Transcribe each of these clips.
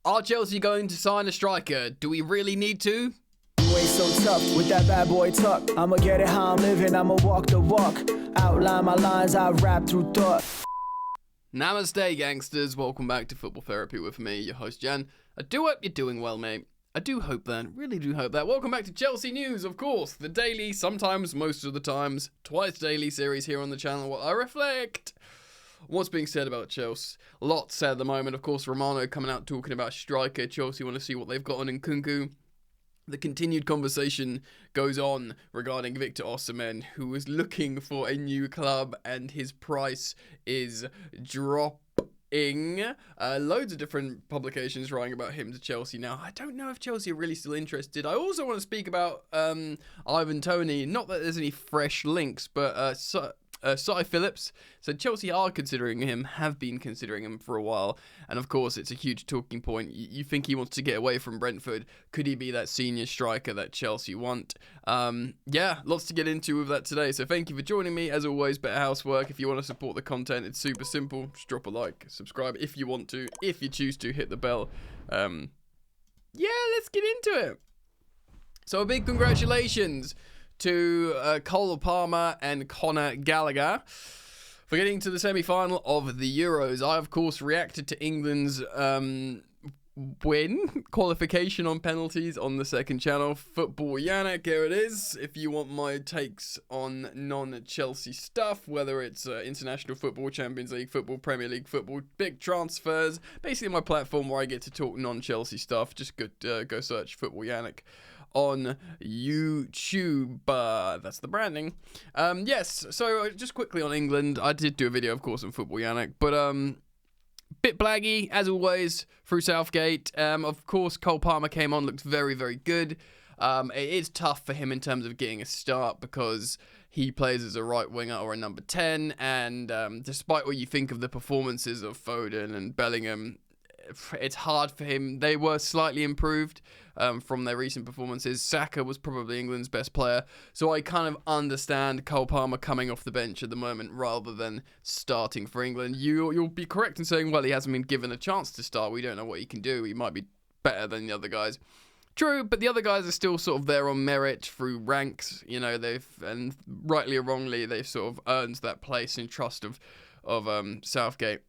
Are Chelsea going to sign a striker? Do we really need to? You ain't so tough with that bad boy talk. I'ma get it how I'm living, I'ma walk the walk. Outline my lines, I rap through thought. Namaste, gangsters. Welcome back to Football Therapy with me, your host, Jan. I do hope you're doing well, mate. I do hope that. Really do hope that. Welcome back to Chelsea News, of course. The daily, sometimes, most of the times, twice daily series here on the channel where I reflect what's being said about Chelsea. Lots said at the moment. Of course, Romano coming out talking about striker. Chelsea want to see what they've got on Nkunku. The continued conversation goes on regarding Victor Osimhen, who is looking for a new club, and his price is dropping. Loads of different publications writing about him to Chelsea now. I don't know if Chelsea are really still interested. I also want to speak about Ivan Toney. Not that there's any fresh links, but Cy Phillips said Chelsea are considering him, have been considering him for a while, and of course it's a huge talking point. You think he wants to get away from Brentford? Could he be that senior striker that Chelsea want? Yeah, lots to get into with that today, so thank you for joining me. As always, better housework. If you want to support the content, it's super simple. Just drop a like, subscribe if you want to. If you choose to, hit the bell. Yeah, let's get into it. So a big congratulations to Cole Palmer and Conor Gallagher for getting to the semi-final of the Euros. I, of course, reacted to England's win qualification on penalties on the second channel. Football Yannick, here it is. If you want my takes on non-Chelsea stuff, whether it's international football, Champions League football, Premier League football, big transfers, basically my platform where I get to talk non-Chelsea stuff, just go search Football Yannick on YouTube. That's the branding. Yes, so just quickly on England, I did do a video, of course, on Football Yannick, but bit blaggy, as always, through Southgate. Of course, Cole Palmer came on, looked very, very good. It is tough for him in terms of getting a start because he plays as a right winger or a number 10, and despite what you think of the performances of Foden and Bellingham, it's hard for him. They were slightly improved from their recent performances. Saka was probably England's best player, so I kind of understand Cole Palmer coming off the bench at the moment rather than starting for England. You'll be correct in saying, well, he hasn't been given a chance to start. We don't know what he can do. He might be better than the other guys. True, but the other guys are still sort of there on merit through ranks. You know, and rightly or wrongly, they've sort of earned that place in trust of Southgate.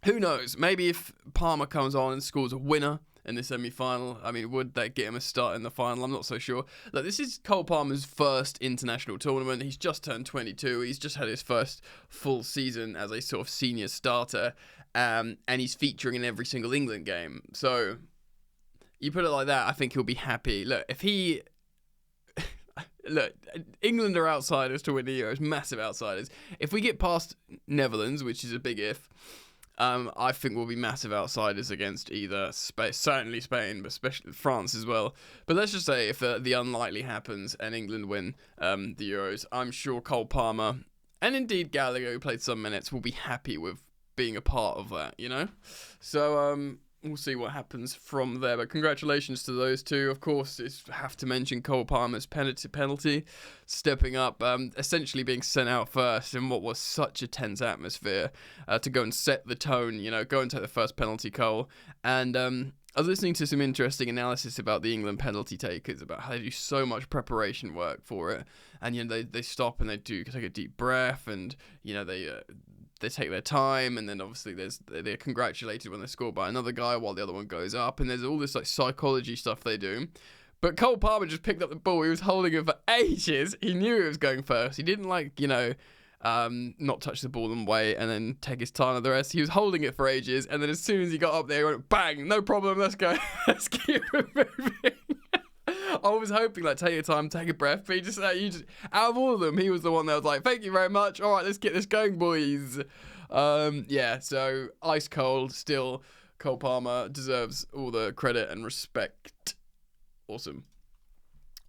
Who knows? Maybe if Palmer comes on and scores a winner in the semi-final, I mean, would that get him a start in the final? I'm not so sure. Look, this is Cole Palmer's first international tournament. He's just turned 22. He's just had his first full season as a sort of senior starter, and he's featuring in every single England game. So, you put it like that, I think he'll be happy. Look, Look, England are outsiders to win the Euros, massive outsiders. If we get past Netherlands, which is a big if, I think we'll be massive outsiders against either certainly Spain, but especially France as well. But let's just say if the unlikely happens and England win the Euros, I'm sure Cole Palmer and indeed Gallagher, who played some minutes, will be happy with being a part of that, you know? So, we'll see what happens from there, but congratulations to those two. Of course, I have to mention Cole Palmer's penalty, stepping up, essentially being sent out first in what was such a tense atmosphere to go and set the tone, you know, go and take the first penalty, Cole. And I was listening to some interesting analysis about the England penalty takers, about how they do so much preparation work for it, and, you know, they stop and they take a deep breath, and, you know, they take their time, and then obviously they're congratulated when they score by another guy while the other one goes up, and there's all this like psychology stuff they do. But Cole Palmer just picked up the ball. He was holding it for ages. He knew he was going first. He didn't not touch the ball and wait and then take his time with the rest. He was holding it for ages, and then as soon as he got up there, he went bang, no problem, let's go. Let's keep it moving. I was hoping, take your time, take a breath, but out of all of them, he was the one that was like, thank you very much, all right, let's get this going, boys. Yeah, so ice cold, still, Cole Palmer deserves all the credit and respect. Awesome.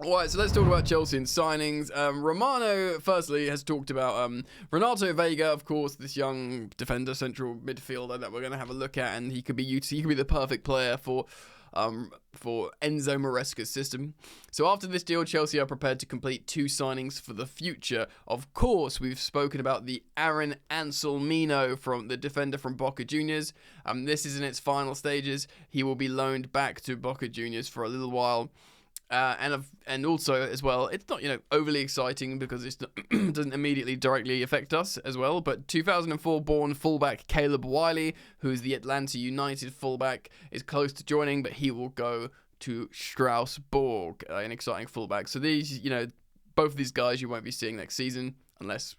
Alright, so let's talk about Chelsea and signings. Romano, firstly, has talked about Renato Vega, of course, this young defender, central midfielder that we're going to have a look at, and he could be the perfect player for for Enzo Maresca's system. So after this deal, Chelsea are prepared to complete 2 signings for the future. Of course, we've spoken about the Aaron Anselmino, from the defender from Boca Juniors. This is in its final stages. He will be loaned back to Boca Juniors for a little while. And also as well, it's not overly exciting because it doesn't immediately directly affect us as well. But 2004 born fullback Caleb Wiley, who's the Atlanta United fullback, is close to joining, but he will go to Strasbourg, an exciting fullback. So these, both of these guys you won't be seeing next season unless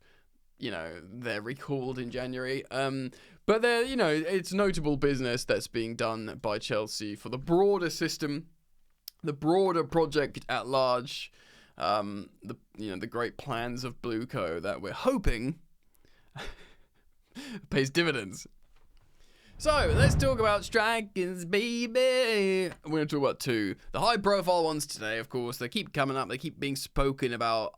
they're recalled in January. But they're it's notable business that's being done by Chelsea for the broader system. The broader project at large, the great plans of Blueco that we're hoping pays dividends. So let's talk about strikers, baby. We're going to talk about 2. The high-profile ones today, of course. They keep coming up. They keep being spoken about.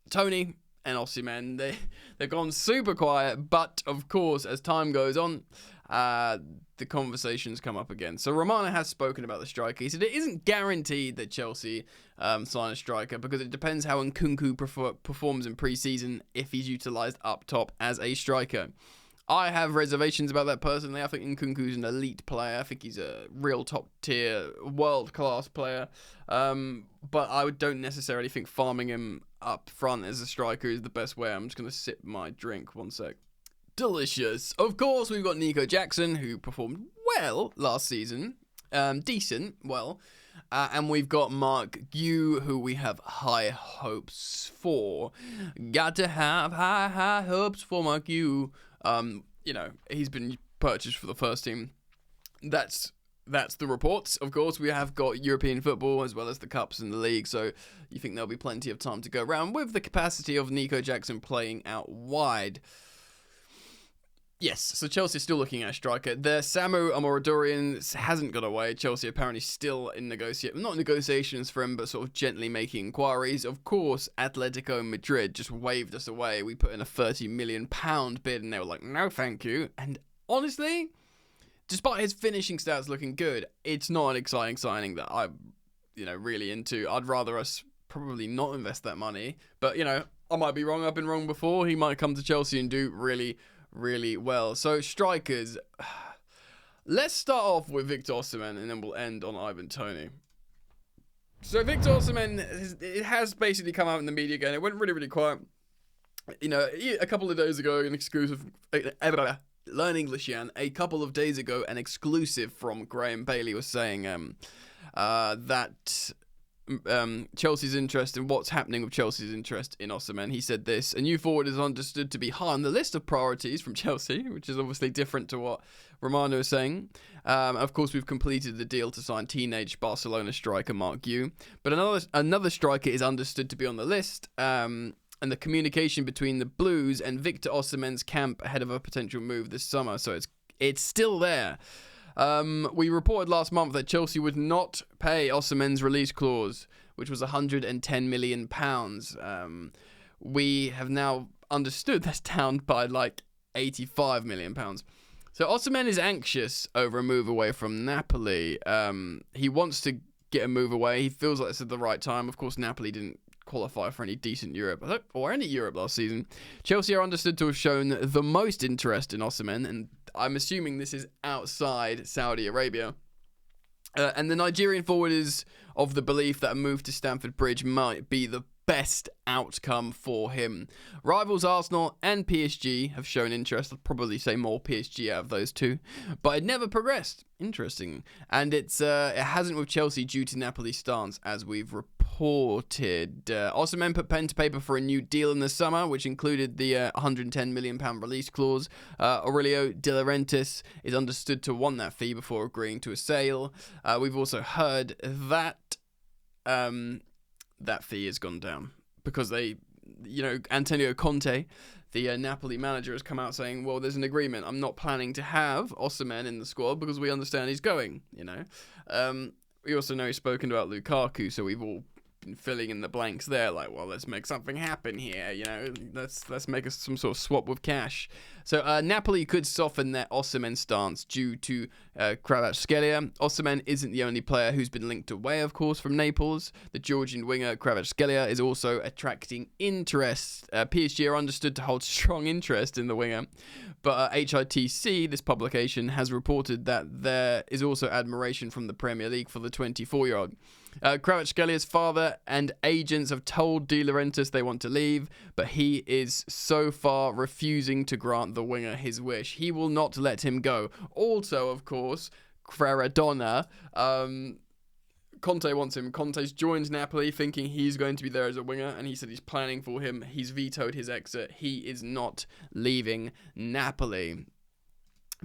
Toney and Osimhen. They've gone super quiet, but of course, as time goes on, the conversations come up again. So Romano has spoken about the striker. He said it isn't guaranteed that Chelsea sign a striker because it depends how Nkunku performs in pre-season if he's utilised up top as a striker. I have reservations about that personally. I think Nkunku's an elite player. I think he's a real top-tier, world-class player. But I don't necessarily think farming him up front as a striker is the best way. I'm just going to sip my drink. One sec. Delicious. Of course, we've got Nico Jackson, who performed well last season. Decent, well. And we've got Mark Gu, who we have high hopes for. Got to have high hopes for Mark Gu. He's been purchased for the first team. That's the reports. Of course, we have got European football as well as the cups and the league, so you think there'll be plenty of time to go around with the capacity of Nico Jackson playing out wide. Yes, so Chelsea still looking at a striker. Their Samu Amoradorian hasn't got away. Chelsea apparently still in not negotiations for him, but sort of gently making inquiries. Of course, Atletico Madrid just waved us away. We put in a £30 million bid, and they were like, no, thank you. And honestly, despite his finishing stats looking good, it's not an exciting signing that I'm, really into. I'd rather us probably not invest that money. But, I might be wrong. I've been wrong before. He might come to Chelsea and do really well. So strikers, let's start off with Victor Osimhen and then we'll end on Ivan Toney. So Victor Osimhen, it has basically come out in the media again. It went really quiet. A couple of days ago, an exclusive, learn English, Jan. A couple of days ago, an exclusive from Graham Bailey was saying that Chelsea's interest and what's happening with Chelsea's interest in Osimhen. He said this: a new forward is understood to be high on the list of priorities from Chelsea, which is obviously different to what Romano is saying. Of course, we've completed the deal to sign teenage Barcelona striker Mark Gu, but another striker is understood to be on the list. And the communication between the Blues and Victor Osimhen's camp ahead of a potential move this summer, so it's still there. We reported last month that Chelsea would not pay Osimhen's release clause, which was £110 million. We have now understood that's down by like £85 million. So Osimhen is anxious over a move away from Napoli. He wants to get a move away. He feels like it's at the right time. Of course, Napoli didn't qualify for any decent Europe or any Europe last season. Chelsea are understood to have shown the most interest in Osimhen, and I'm assuming this is outside Saudi Arabia. And the Nigerian forward is of the belief that a move to Stamford Bridge might be the best outcome for him. Rivals Arsenal and PSG have shown interest. I'd probably say more PSG out of those two, but it never progressed. Interesting. And it hasn't with Chelsea due to Napoli's stance, as we've reported. Osimhen put pen to paper for a new deal in the summer, which included the £110 million release clause. Aurelio De Laurentiis is understood to want that fee before agreeing to a sale. We've also heard that that fee has gone down because Antonio Conte, the Napoli manager, has come out saying, well, there's an agreement. I'm not planning to have Osimhen in the squad because we understand he's going, We also know he's spoken about Lukaku, so we've all been filling in the blanks there, like, well, let's make something happen here, let's make some sort of swap with cash. So Napoli could soften their Osimhen stance due to Kvaratskhelia. Osimhen isn't the only player who's been linked away, of course, from Naples. The Georgian winger Kvaratskhelia is also attracting interest. PSG are understood to hold strong interest in the winger, but HITC, this publication, has reported that there is also admiration from the Premier League for the 24-year-old. Kvaratskelia's father and agents have told De Laurentiis they want to leave, but he is so far refusing to grant the winger his wish. He will not let him go. Also, of course, Kvaradona, Conte wants him. Conte's joined Napoli thinking he's going to be there as a winger, and he said he's planning for him. He's vetoed his exit. He is not leaving Napoli.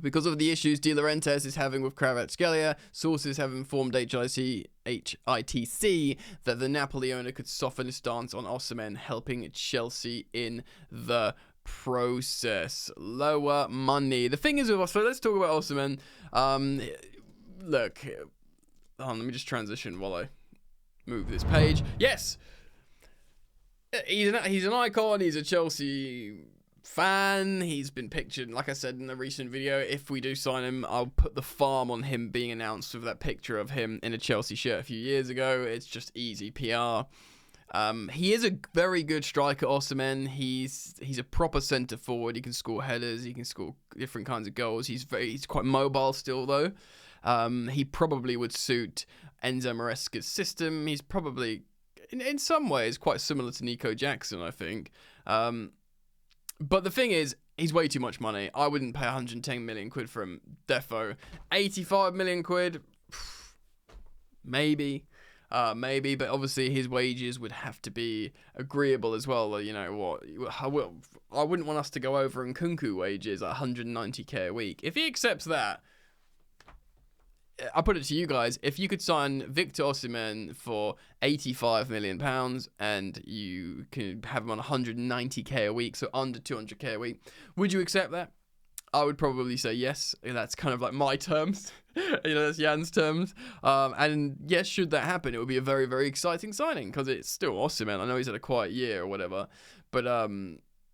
Because of the issues De Laurentiis is having with Kvaratskhelia, sources have informed HITC that the Napoli owner could soften his stance on Osimhen, helping Chelsea in the process. Lower money. The thing is with Osimhen, let's talk about Osimhen. Look, let me just transition while I move this page. Yes! He's an icon, he's a Chelsea fan. He's been pictured, like I said in the recent video, if we do sign him, I'll put the farm on him being announced with that picture of him in a Chelsea shirt a few years ago. It's just easy PR. He is a very good striker, Osimhen. He's a proper centre forward. He can score headers. He can score different kinds of goals. He's quite mobile still, though. He probably would suit Enzo Maresca's system. He's probably, in some ways, quite similar to Nico Jackson, I think. But the thing is, he's way too much money. I wouldn't pay 110 million quid for him. Defo. 85 million quid? Maybe. Maybe, but obviously his wages would have to be agreeable as well. You know what? I wouldn't want us to go over Nkunku wages at 190k a week. If he accepts that, I put it to you guys, if you could sign Victor Osimhen for £85 million and you can have him on 190k a week, so under 200k a week, would you accept that? I would probably say yes. That's kind of like my terms. That's Jan's terms. And yes, should that happen, it would be a very, very exciting signing because it's still Osimhen. I know he's had a quiet year or whatever, but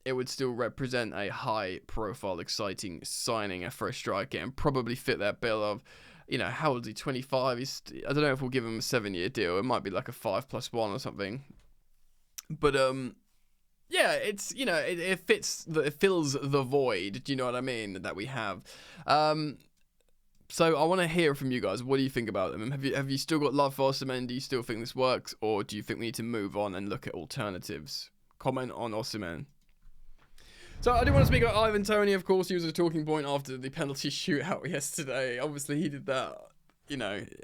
it would still represent a high-profile, exciting signing for a striker and probably fit that bill of, how old is he? 25. I don't know if we'll give him a 7-year deal. It might be like a 5+1 or something. But yeah, it's it fits. It fills the void. Do you know what I mean? That we have. So I want to hear from you guys. What do you think about them? Have you still got love for Osimhen? Do you still think this works, or do you think we need to move on and look at alternatives? Comment on Osimhen. So I do want to speak about Ivan Toney. Of course, he was a talking point after the penalty shootout yesterday. Obviously, he did that.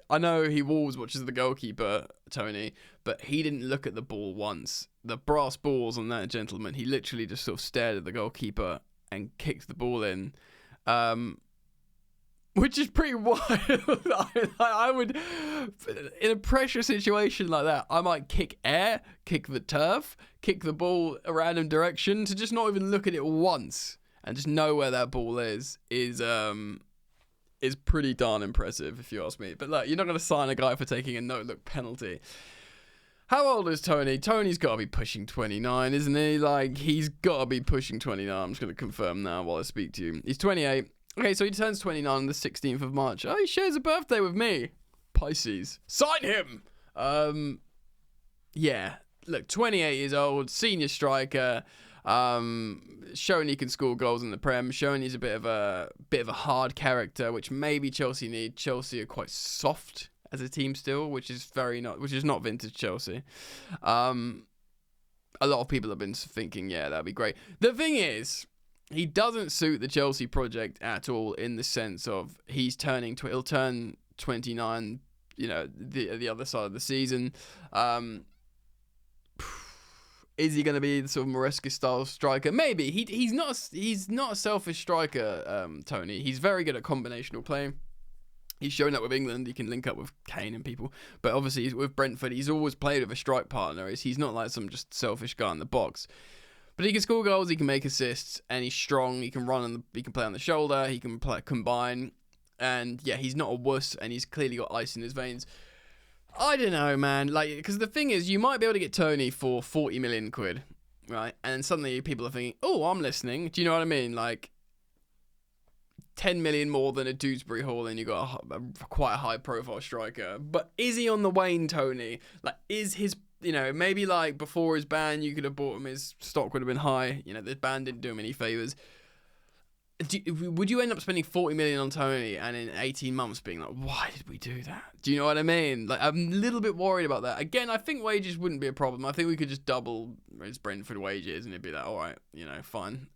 I know he walls watches the goalkeeper, Toney, but he didn't look at the ball once. The brass balls on that gentleman, he literally just sort of stared at the goalkeeper and kicked the ball in, which is pretty wild. I would, in a pressure situation like that, I might kick air, kick the turf, kick the ball a random direction to just not even look at it once and just know where that ball is pretty darn impressive, if you ask me. But look, you're not going to sign a guy for taking a no-look penalty. How old is Toney? Toney's got to be pushing 29, isn't he? He's got to be pushing 29. I'm just going to confirm now while I speak to you. He's 28. Okay, so he turns 29 on the 16th of March. Oh, he shares a birthday with me. Pisces. Sign him! Yeah. Look, 28 years old, senior striker, showing he can score goals in the Prem, showing he's a bit of a hard character, which maybe Chelsea need. Chelsea are quite soft as a team still, which is not vintage Chelsea. A lot of people have been thinking, yeah, that'd be great. The thing is, he doesn't suit the Chelsea project at all in the sense of he'll turn 29, the other side of the season. Is he going to be the sort of Maresca style striker? Maybe. He's not a selfish striker, Toney. He's very good at combinational playing. He's shown that with England. He can link up with Kane and people. But obviously with Brentford, he's always played with a strike partner. He's not like some just selfish guy in the box. But he can score goals, he can make assists, and he's strong. He can run, he can play on the shoulder, he can combine. And yeah, he's not a wuss, and he's clearly got ice in his veins. I don't know, man. Like, because the thing is, you might be able to get Toney for 40 million quid, right? And then suddenly people are thinking, oh, I'm listening. Do you know what I mean? Like, 10 million more than a Dewsbury Hall, and you got quite a high profile striker. But is he on the wane, Toney? Like, is his, maybe like before his ban, you could have bought him, his stock would have been high. The ban didn't do him any favours. Would you end up spending 40 million on Toney and in 18 months being like, why did we do that? Do you know what I mean? Like, I'm a little bit worried about that. Again, I think wages wouldn't be a problem. I think we could just double his Brentford wages and it'd be like, all right, fine.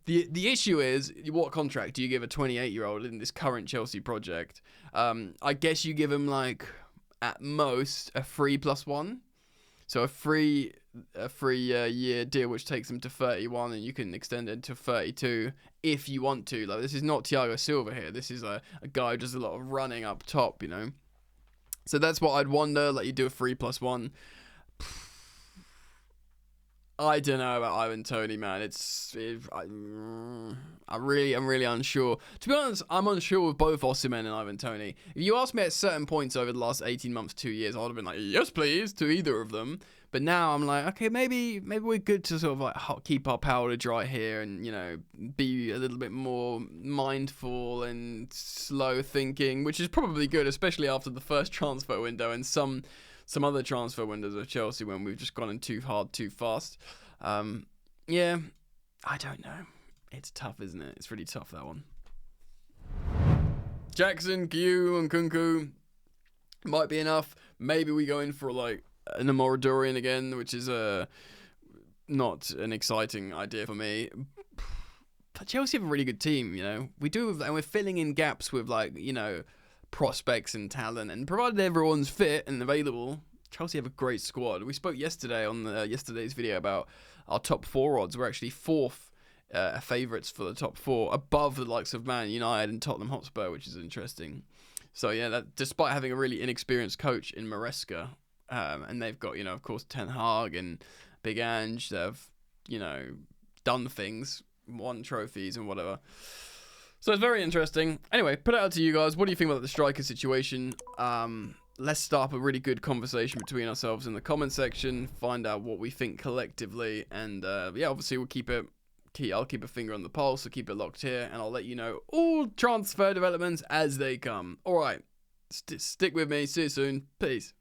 The issue is, what contract do you give a 28-year-old in this current Chelsea project? I guess you give him, like, at most a 3+1. So a free year deal, which takes them to 31, and you can extend it to 32 if you want to. Like, this is not Thiago Silva here. This is a guy who does a lot of running up top, So that's what I'd wonder. Like, you do a 3+1. I don't know about Ivan Toney, man. I'm really unsure. To be honest, I'm unsure with both Osimhen and Ivan Toney. If you asked me at certain points over the last 18 months, 2 years, I would have been like, yes, please, to either of them. But now I'm like, okay, maybe we're good to sort of like keep our powder dry here and, be a little bit more mindful and slow thinking, which is probably good, especially after the first transfer window and some other transfer windows of Chelsea when we've just gone in too hard, too fast. Yeah, I don't know. It's tough, isn't it? It's really tough, that one. Jackson, Q, and Kunku might be enough. Maybe we go in for like an Amoradorian again, which is not an exciting idea for me. But Chelsea have a really good team, We do, and we're filling in gaps with prospects and talent, and provided everyone's fit and available, Chelsea have a great squad. We spoke yesterday on yesterday's video about our top 4 odds. We're actually 4th favourites for the top 4, above the likes of Man United and Tottenham Hotspur, which is interesting. So yeah, that despite having a really inexperienced coach in Maresca, and they've got of course Ten Hag and Big Ange, they've done things, won trophies and whatever. So it's very interesting. Anyway, put it out to you guys. What do you think about the striker situation? Let's start up a really good conversation between ourselves in the comment section. Find out what we think collectively. And obviously I'll keep a finger on the pulse. So keep it locked here. And I'll let you know all transfer developments as they come. All right. Stick with me. See you soon. Peace.